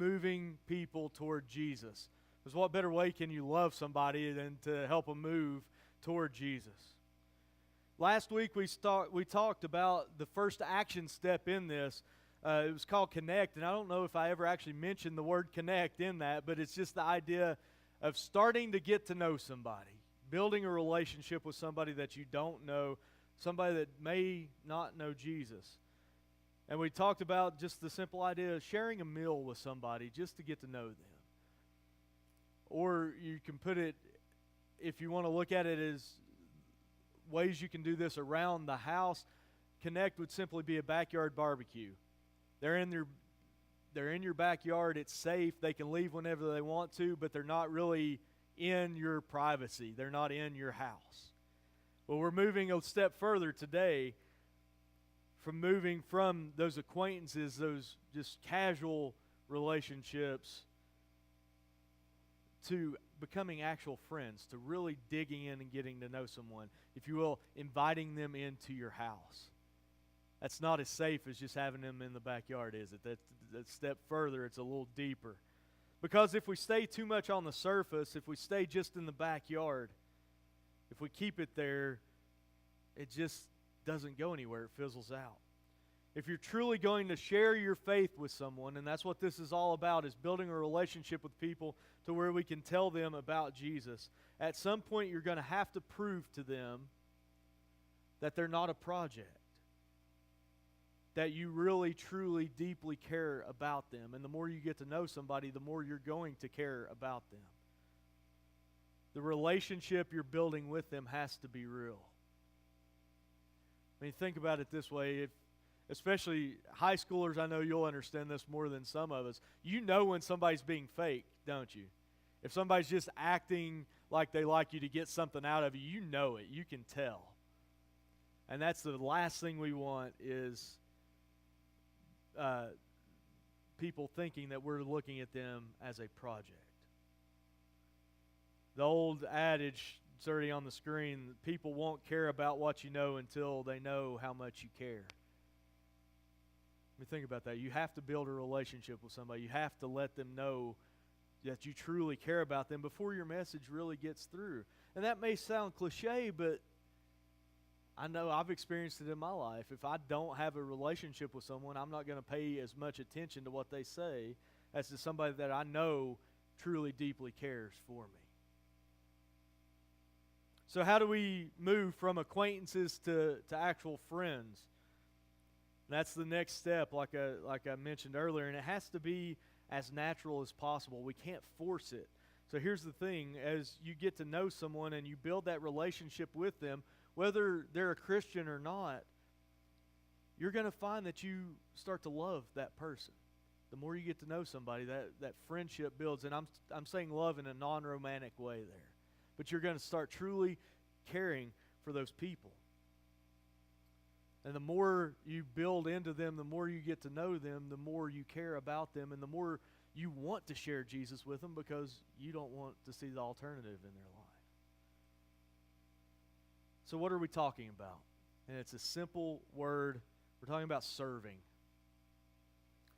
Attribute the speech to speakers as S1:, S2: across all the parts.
S1: moving people toward Jesus. Because what better way can you love somebody than to help them move toward Jesus? Last week we talked about the first action step in this. It was called connect, and I don't know if I ever actually mentioned the word connect in that, but it's just the idea of starting to get to know somebody, building a relationship with somebody that you don't know, somebody that may not know Jesus. And we talked about just the simple idea of sharing a meal with somebody just to get to know them. Or you can put it, if you want to look at it as ways you can do this around the house, connect would simply be a backyard barbecue. They're in your backyard, it's safe, they can leave whenever they want to, but they're not really in your privacy. They're not in your house. Well, we're moving a step further today from moving from those acquaintances, those just casual relationships, to becoming actual friends, to really digging in and getting to know someone, if you will, inviting them into your house. That's not as safe as just having them in the backyard, is it? That step further, it's a little deeper. Because if we stay too much on the surface, if we stay just in the backyard, if we keep it there, it just doesn't go anywhere. It fizzles out. If you're truly going to share your faith with someone, and that's what this is all about, is building a relationship with people to where we can tell them about Jesus, at some point you're going to have to prove to them that they're not a project, that you really, truly, deeply care about them. And the more you get to know somebody, the more you're going to care about them. The relationship you're building with them has to be real. I mean, think about it this way. Especially high schoolers, I know you'll understand this more than some of us. You know when somebody's being fake, don't you? If somebody's just acting like they like you to get something out of you, you know it. You can tell. And that's the last thing we want is people thinking that we're looking at them as a project. The old adage, it's already on the screen, people won't care about what you know until they know how much you care. Let me think about that. You have to build a relationship with somebody. You have to let them know that you truly care about them before your message really gets through. And that may sound cliche, but I know I've experienced it in my life. If I don't have a relationship with someone, I'm not going to pay as much attention to what they say as to somebody that I know truly, deeply cares for me. So how do we move from acquaintances to actual friends? That's the next step, like I mentioned earlier, and it has to be as natural as possible. We can't force it. So here's the thing. As you get to know someone and you build that relationship with them, whether they're a Christian or not, you're going to find that you start to love that person. The more you get to know somebody, that friendship builds. And I'm saying love in a non-romantic way there. But you're going to start truly caring for those people. And the more you build into them, the more you get to know them, the more you care about them, and the more you want to share Jesus with them because you don't want to see the alternative in their life. So what are we talking about? And it's a simple word. We're talking about serving.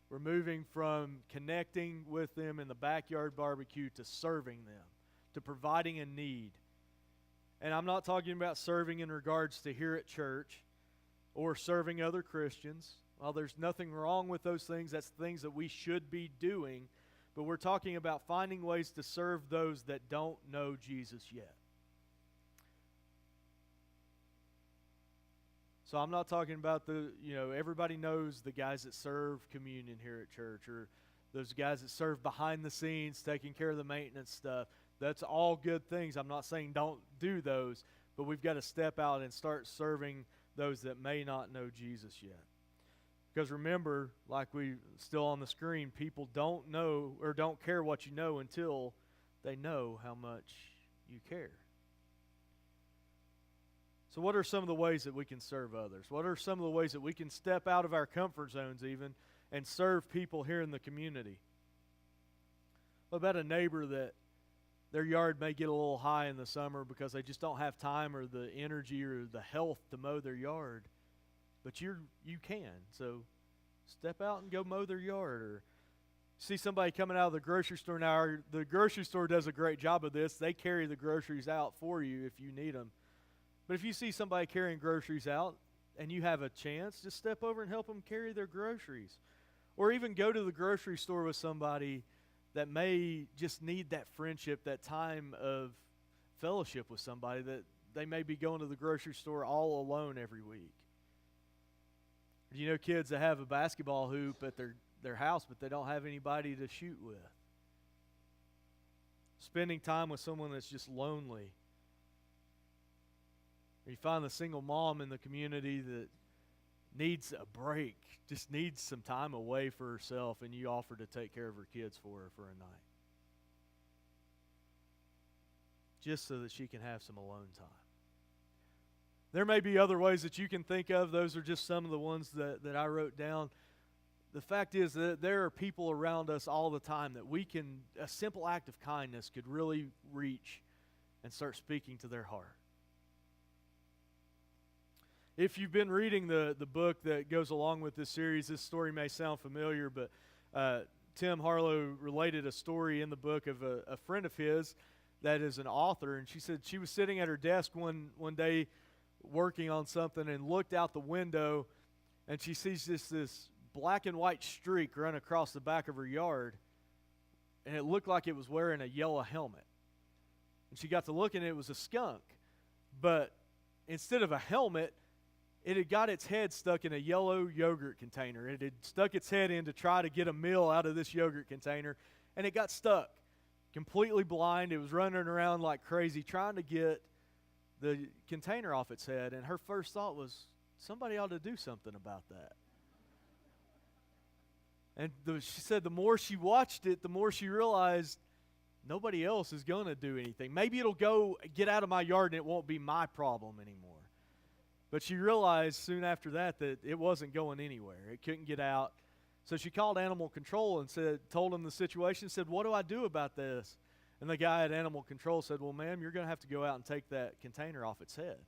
S1: We're moving from connecting with them in the backyard barbecue to serving them, to providing a need. And I'm not talking about serving in regards to here at church or serving other Christians. Well, there's nothing wrong with those things. That's things that we should be doing. But we're talking about finding ways to serve those that don't know Jesus yet. So I'm not talking about everybody knows the guys that serve communion here at church, or those guys that serve behind the scenes, taking care of the maintenance stuff. That's all good things. I'm not saying don't do those, but we've got to step out and start serving those that may not know Jesus yet. Because remember, like we still on the screen, people don't know or don't care what you know until they know how much you care. So what are some of the ways that we can serve others? What are some of the ways that we can step out of our comfort zones even and serve people here in the community? What about a neighbor that their yard may get a little high in the summer because they just don't have time or the energy or the health to mow their yard? But you can. So step out and go mow their yard. Or See somebody coming out of the grocery store now, the grocery store does a great job of this. They carry the groceries out for you if you need them. But if you see somebody carrying groceries out and you have a chance, just step over and help them carry their groceries. Or even go to the grocery store with somebody that may just need that friendship, that time of fellowship with somebody, that they may be going to the grocery store all alone every week. Do you know kids that have a basketball hoop at their house, but they don't have anybody to shoot with? Spending time with someone that's just lonely. Or you find the single mom in the community that needs a break, just needs some time away for herself, and you offer to take care of her kids for her for a night. Just so that she can have some alone time. There may be other ways that you can think of. Those are just some of the ones that I wrote down. The fact is that there are people around us all the time that a simple act of kindness could really reach and start speaking to their heart. If you've been reading the book that goes along with this series, this story may sound familiar, but Tim Harlow related a story in the book of a friend of his that is an author, and she said she was sitting at her desk one day working on something and looked out the window, and she sees this black and white streak run across the back of her yard, and it looked like it was wearing a yellow helmet. And she got to looking, and it was a skunk. But instead of a helmet, it had got its head stuck in a yellow yogurt container. It had stuck its head in to try to get a meal out of this yogurt container, and it got stuck. Completely blind. It was running around like crazy trying to get the container off its head, and her first thought was, somebody ought to do something about that. And she said the more she watched it, the more she realized nobody else is going to do anything. Maybe it'll go get out of my yard and it won't be my problem anymore. But she realized soon after that it wasn't going anywhere. It couldn't get out. So she called animal control and told them the situation, said, what do I do about this? And the guy at animal control said, well, ma'am, you're going to have to go out and take that container off its head.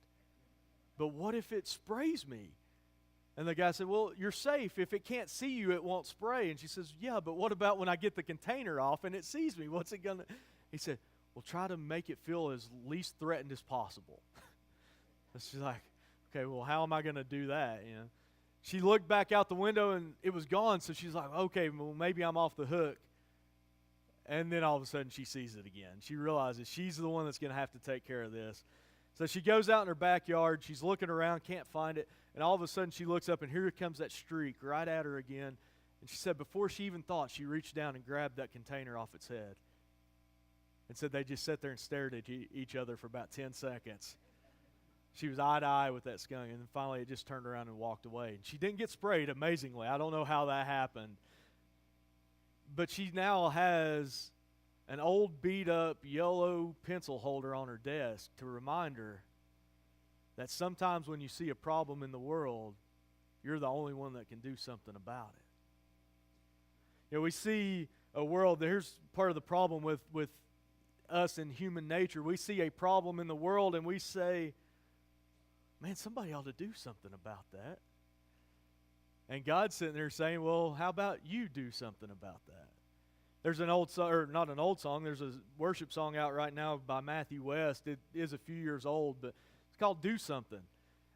S1: But what if it sprays me? And the guy said, well, you're safe. If it can't see you, it won't spray. And she says, yeah, but what about when I get the container off and it sees me? What's it going to? He said, well, try to make it feel as least threatened as possible. And she's like, okay, well, how am I going to do that? You know? She looked back out the window and it was gone. So she's like, okay, well, maybe I'm off the hook. And then all of a sudden she sees it again. She realizes she's the one that's going to have to take care of this. So she goes out in her backyard. She's looking around, can't find it. And all of a sudden she looks up and here comes that streak right at her again. And she said before she even thought, she reached down and grabbed that container off its head. And said they just sat there and stared at each other for about 10 seconds. She was eye to eye with that skunk. And then finally it just turned around and walked away. And she didn't get sprayed, amazingly. I don't know how that happened. But she now has an old beat-up yellow pencil holder on her desk to remind her that sometimes when you see a problem in the world, you're the only one that can do something about it. You know, we see a world, here's part of the problem with us in human nature. We see a problem in the world and we say, man, somebody ought to do something about that. And God's sitting there saying, well, how about you do something about that? There's an old song, or not an old song, there's a worship song out right now by Matthew West. It is a few years old, but it's called Do Something.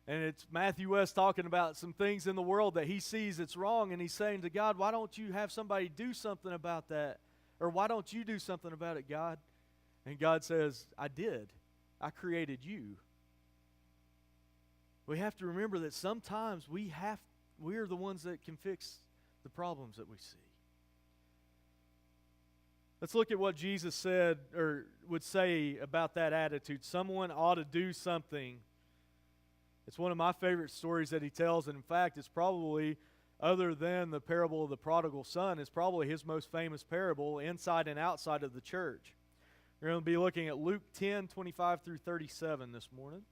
S1: And it's Matthew West talking about some things in the world that he sees that's wrong, and he's saying to God, why don't you have somebody do something about that? Or why don't you do something about it, God? And God says, I did. I created you. We have to remember that sometimes we are the ones that can fix the problems that we see. Let's look at what Jesus said or would say about that attitude. Someone ought to do something. It's one of my favorite stories that he tells, and in fact, it's probably, other than the parable of the prodigal son, it's probably his most famous parable inside and outside of the church. We're going to be looking at Luke 10, 25 through 37 this morning.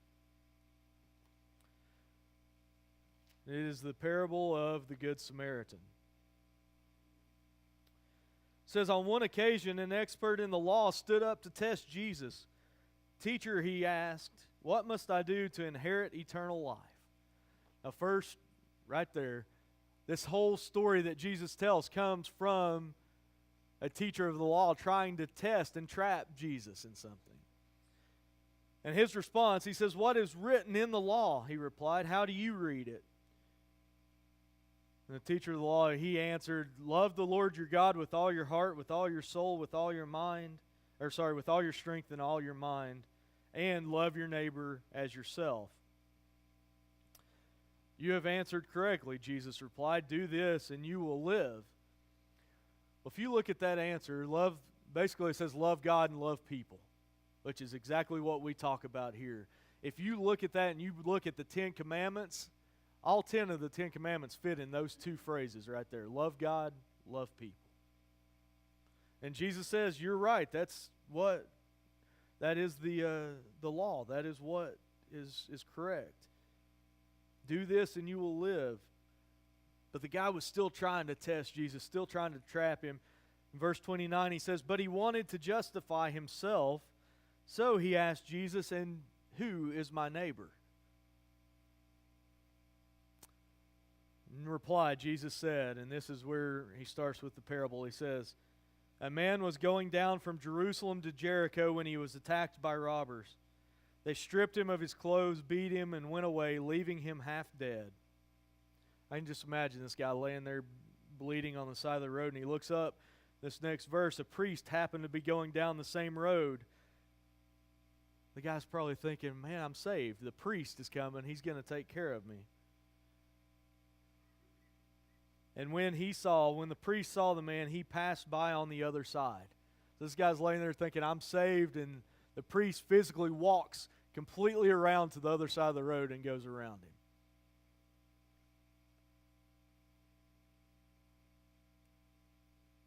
S1: It is the parable of the Good Samaritan. It says, on one occasion, an expert in the law stood up to test Jesus. Teacher, he asked, what must I do to inherit eternal life? Now first, right there, this whole story that Jesus tells comes from a teacher of the law trying to test and trap Jesus in something. And his response, he says, "What is written in the law?" He replied, "How do you read it?" And the teacher of the law, he answered, "Love the Lord your God with all your heart, with all your soul, with all your with all your strength and all your mind, and love your neighbor as yourself." "You have answered correctly," Jesus replied. "Do this and you will live." Well, if you look at that answer, basically it says love God and love people, which is exactly what we talk about here. If you look at that and you look at the 10 Commandments, all 10 of the 10 Commandments fit in those two phrases right there. Love God, love people. And Jesus says, you're right. That is the law. That is what is correct. Do this and you will live. But the guy was still trying to test Jesus, still trying to trap him. In verse 29, he says, but he wanted to justify himself, so he asked Jesus, "And who is my neighbor?" In reply, Jesus said, and this is where he starts with the parable, he says, "A man was going down from Jerusalem to Jericho when he was attacked by robbers. They stripped him of his clothes, beat him, and went away, leaving him half dead." I can just imagine this guy laying there bleeding on the side of the road, and he looks up. This next verse, a priest happened to be going down the same road. The guy's probably thinking, man, I'm saved. The priest is coming. He's going to take care of me. And when the priest saw the man, he passed by on the other side. So this guy's laying there thinking, I'm saved, and the priest physically walks completely around to the other side of the road and goes around him.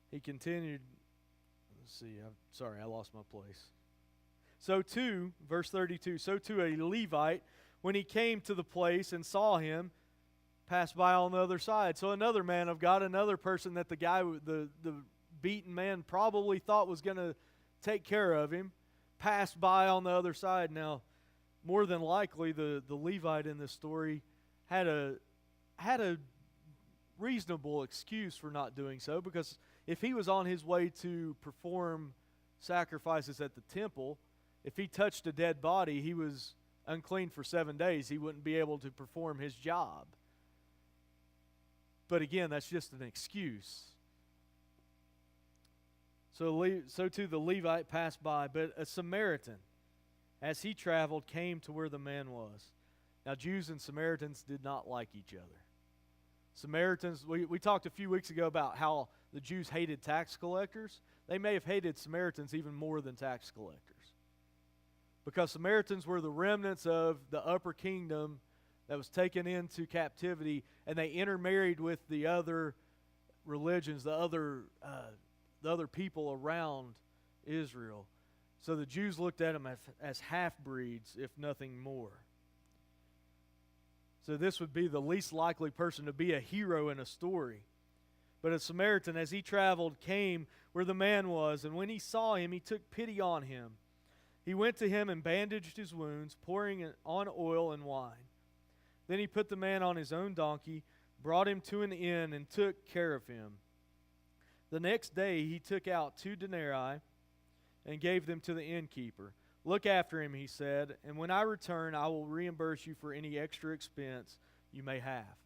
S1: He continued, I lost my place. So too, verse 32, so too a Levite, when he came to the place and saw him, passed by on the other side. So another man of God, another person that the beaten man probably thought was going to take care of him, passed by on the other side. Now, more than likely, the Levite in this story had a reasonable excuse for not doing so, because if he was on his way to perform sacrifices at the temple, if he touched a dead body, he was unclean for 7 days. He wouldn't be able to perform his job. But again, that's just an excuse. So too the Levite passed by, but a Samaritan, as he traveled, came to where the man was. Now, Jews and Samaritans did not like each other. Samaritans, we talked a few weeks ago about how the Jews hated tax collectors. They may have hated Samaritans even more than tax collectors, because Samaritans were the remnants of the upper kingdom that was taken into captivity, and they intermarried with the other religions, the other people around Israel. So the Jews looked at them as half-breeds, if nothing more. So this would be the least likely person to be a hero in a story. But a Samaritan, as he traveled, came where the man was, and when he saw him, he took pity on him. He went to him and bandaged his wounds, pouring on oil and wine. Then he put the man on his own donkey, brought him to an inn, and took care of him. The next day he took out 2 denarii and gave them to the innkeeper. "Look after him," he said, "and when I return, I will reimburse you for any extra expense you may have."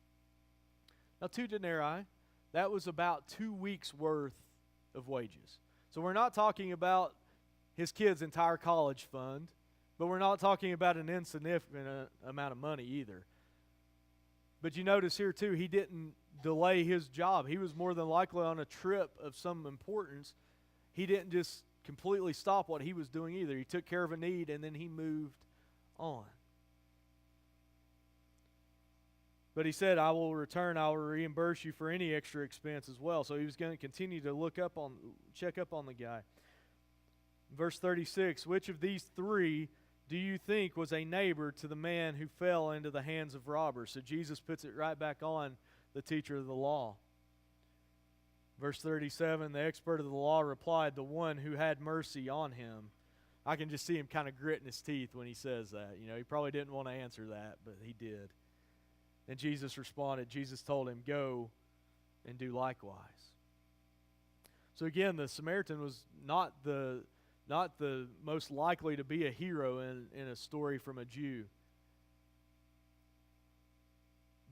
S1: Now, 2 denarii, that was about 2 weeks' worth of wages. So we're not talking about his kid's entire college fund, but we're not talking about an insignificant amount of money either. But you notice here too, he didn't delay his job. He was more than likely on a trip of some importance. He didn't just completely stop what he was doing either. He took care of a need and then he moved on. But he said, "I will return, I will reimburse you for any extra expense as well." So he was going to continue to check up on the guy. Verse 36, "Which of these 3 do you think was a neighbor to the man who fell into the hands of robbers?" So Jesus puts it right back on the teacher of the law. Verse 37, the expert of the law replied, "The one who had mercy on him." I can just see him kind of gritting his teeth when he says that. He probably didn't want to answer that, but he did. And Jesus responded. Jesus told him, "Go and do likewise." So again, the Samaritan was not the most likely to be a hero in a story from a Jew.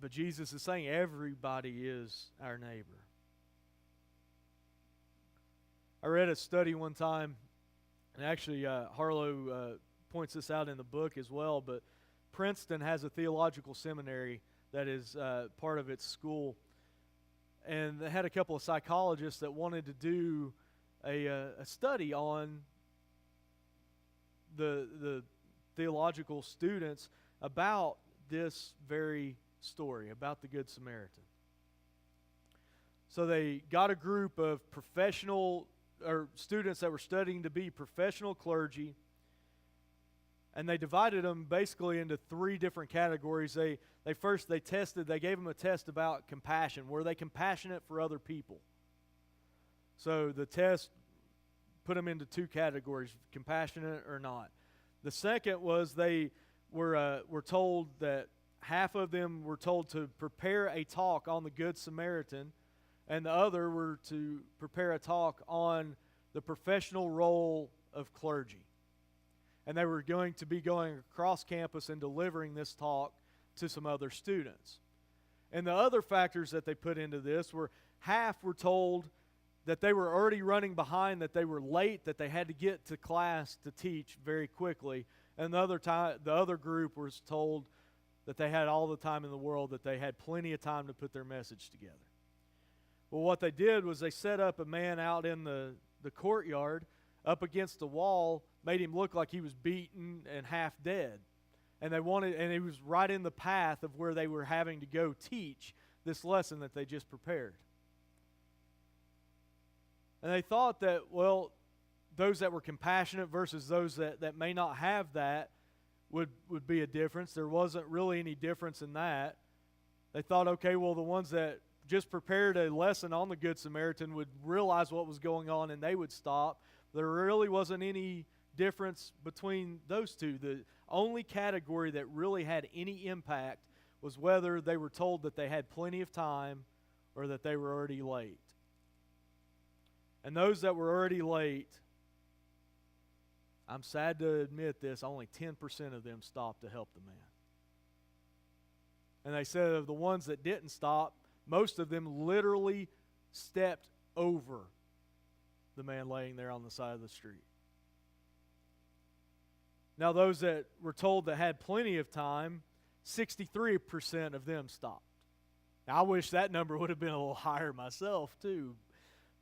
S1: But Jesus is saying everybody is our neighbor. I read a study one time, and actually Harlow points this out in the book as well, but Princeton has a theological seminary that is part of its school. And they had a couple of psychologists that wanted to do a study on the theological students about this very story, about the Good Samaritan. So they got a group of professional or students that were studying to be professional clergy, and they divided them basically into three different categories. They gave them a test about compassion. Were they compassionate for other people? So the test put them into two categories, compassionate or not. The second was they were told that half of them were told to prepare a talk on the Good Samaritan, and the other were to prepare a talk on the professional role of clergy. And they were going to be going across campus and delivering this talk to some other students. And the other factors that they put into this were half were told that they were already running behind, that they were late, that they had to get to class to teach very quickly. And the other group was told that they had all the time in the world, that they had plenty of time to put their message together. Well, what they did was they set up a man out in the courtyard up against the wall, made him look like he was beaten and half dead. And he was right in the path of where they were having to go teach this lesson that they just prepared. And they thought that, well, those that were compassionate versus those that may not have that would be a difference. There wasn't really any difference in that. They thought, okay, well, the ones that just prepared a lesson on the Good Samaritan would realize what was going on and they would stop. There really wasn't any difference between those two. The only category that really had any impact was whether they were told that they had plenty of time or that they were already late. And those that were already late, I'm sad to admit this, only 10% of them stopped to help the man. And they said of the ones that didn't stop, most of them literally stepped over the man laying there on the side of the street. Now, those that were told that had plenty of time, 63% of them stopped. Now, I wish that number would have been a little higher myself, too.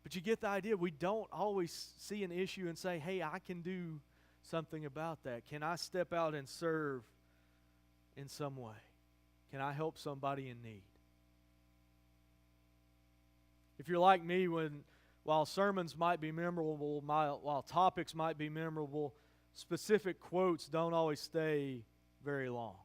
S1: But you get the idea. We don't always see an issue and say, hey, I can do something about that. Can I step out and serve in some way? Can I help somebody in need? If you're like me, while sermons might be memorable, while topics might be memorable, specific quotes don't always stay very long.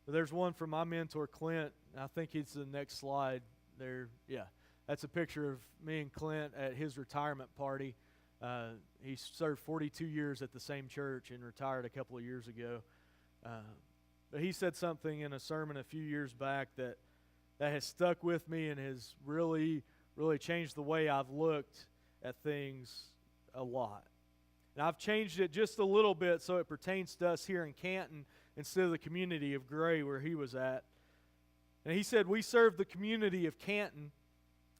S1: But there's one from my mentor, Clint. I think it's the next slide there. Yeah, that's a picture of me and Clint at his retirement party. He served 42 years at the same church and retired a couple of years ago. But he said something in a sermon a few years back that has stuck with me and has really, really changed the way I've looked at things a lot. And I've changed it just a little bit so it pertains to us here in Canton instead of the community of Gray where he was at. And he said, we serve the community of Canton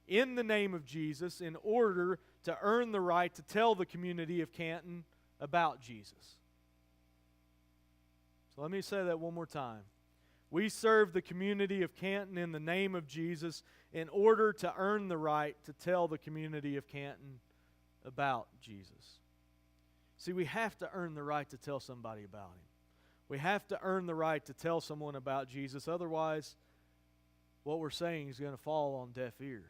S1: in the name of Jesus in order to earn the right to tell the community of Canton about Jesus. So let me say that one more time. We serve the community of Canton in the name of Jesus in order to earn the right to tell the community of Canton about Jesus. See, we have to earn the right to tell somebody about Him. We have to earn the right to tell someone about Jesus. Otherwise, what we're saying is going to fall on deaf ears.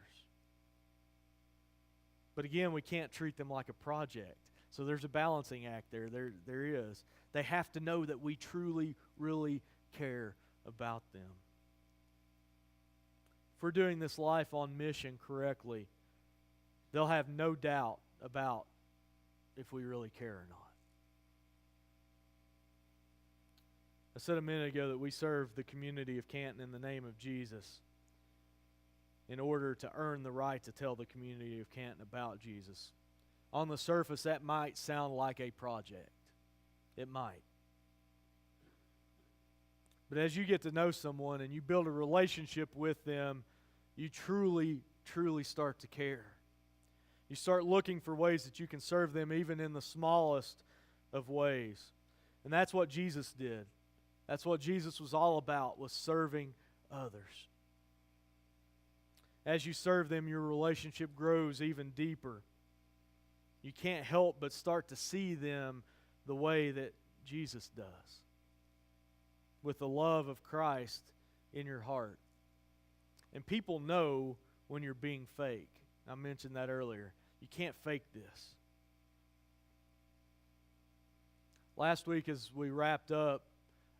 S1: But again, we can't treat them like a project. So there's a balancing act there. There is. They have to know that we truly, really care about them. If we're doing this life on mission correctly, they'll have no doubt about if we really care or not. I said a minute ago that we serve the community of Canton in the name of Jesus. in order to earn the right to tell the community of Canton about Jesus. On the surface, that might sound like a project. It might. But as you get to know someone and you build a relationship with them, you truly, truly start to care. You start looking for ways that you can serve them even in the smallest of ways. And that's what Jesus did. That's what Jesus was all about, was serving others. As you serve them, your relationship grows even deeper. You can't help but start to see them the way that Jesus does, with the love of Christ in your heart. And people know when you're being fake. I mentioned that earlier. You can't fake this. Last week as we wrapped up,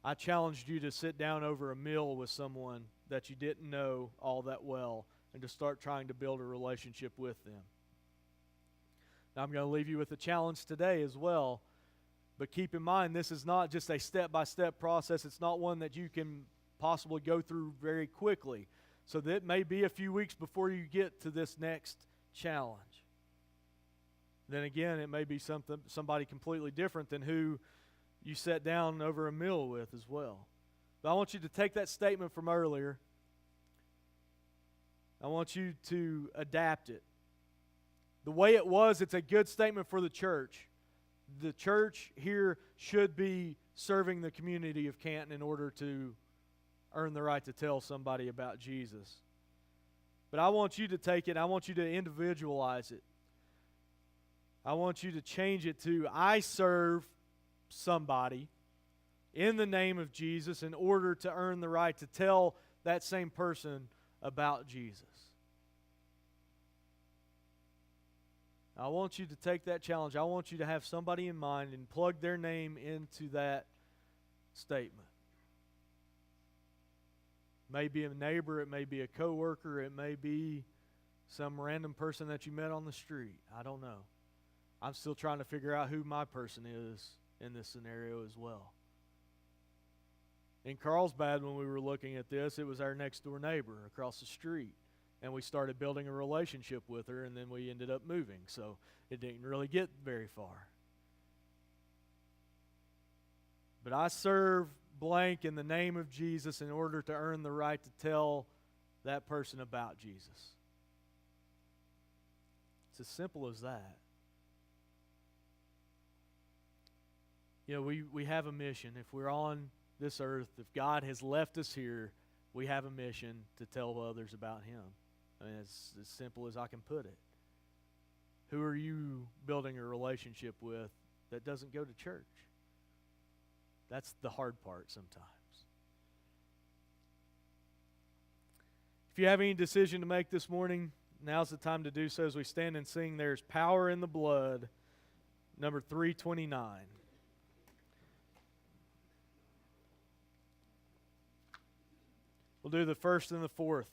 S1: I challenged you to sit down over a meal with someone that you didn't know all that well and to start trying to build a relationship with them. Now I'm going to leave you with a challenge today as well. But keep in mind, this is not just a step-by-step process. It's not one that you can possibly go through very quickly. So that may be a few weeks before you get to this next challenge. Then again, it may be somebody completely different than who you sat down over a meal with as well. But I want you to take that statement from earlier. I want you to adapt it. The way it was, it's a good statement for the church. The church here should be serving the community of Canton in order to earn the right to tell somebody about Jesus. But I want you to take it, I want you to individualize it. I want you to change it to, I serve somebody in the name of Jesus in order to earn the right to tell that same person about Jesus. I want you to take that challenge. I want you to have somebody in mind and plug their name into that statement. It may be a neighbor, it may be a coworker, it may be some random person that you met on the street. I don't know. I'm still trying to figure out who my person is in this scenario as well. In Carlsbad, when we were looking at this, it was our next door neighbor across the street. And we started building a relationship with her, and then we ended up moving. So it didn't really get very far. But I serve blank in the name of Jesus in order to earn the right to tell that person about Jesus. It's as simple as that. You know, we have a mission. If we're on this earth, if God has left us here, we have a mission to tell others about Him. I mean, it's as simple as I can put it. Who are you building a relationship with that doesn't go to church? That's the hard part sometimes. If you have any decision to make this morning, now's the time to do so as we stand and sing There's Power in the Blood, number 329. We'll do the first and the fourth.